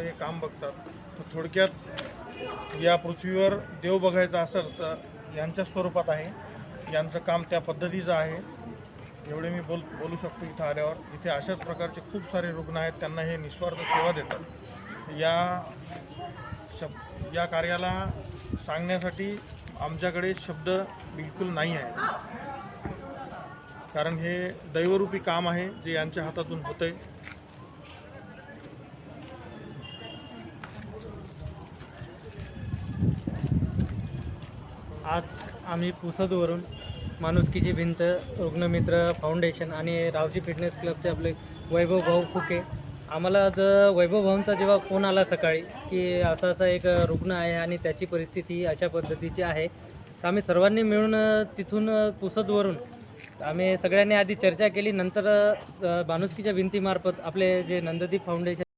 हे काम बघतात. तर थोडक्यात या पृथ्वीवर देव बघायचा असेल तर यांच्या स्वरूपात आहे, यांचं काम त्या पद्धतीचं आहे. एवढे मी बोलू शकतो. इथं आल्यावर इथे अशाच प्रकारचे खूप सारे रुग्ण आहेत, त्यांना हे निस्वार्थ सेवा देतात. या कार्याला सांगण्यासाठी आमच्याकडे शब्द बिलकुल नाही आहे, कारण हे दैवरूपी काम आहे जे यांच्या हातातून होतंय. आज आम्ही पुसदवरून माणुसकीची भिंत, रुग्णमित्र फाउंडेशन आणि रावजी फिटनेस क्लबचे आपले वैभव भाऊ फुके, आम्हाला आज वैभव भाऊंचा जेव्हा फोन आला सकाळी की असा एक रुग्ण आहे आणि त्याची परिस्थिती अशा पद्धतीची आहे, तर आम्ही सर्वांनी मिळून तिथून पुसदवरून आम्ही सगळ्यांनी आधी चर्चा केली. नंतर माणुसकीच्या भिंतीमार्फत आपले जे नंददीप फाउंडेशन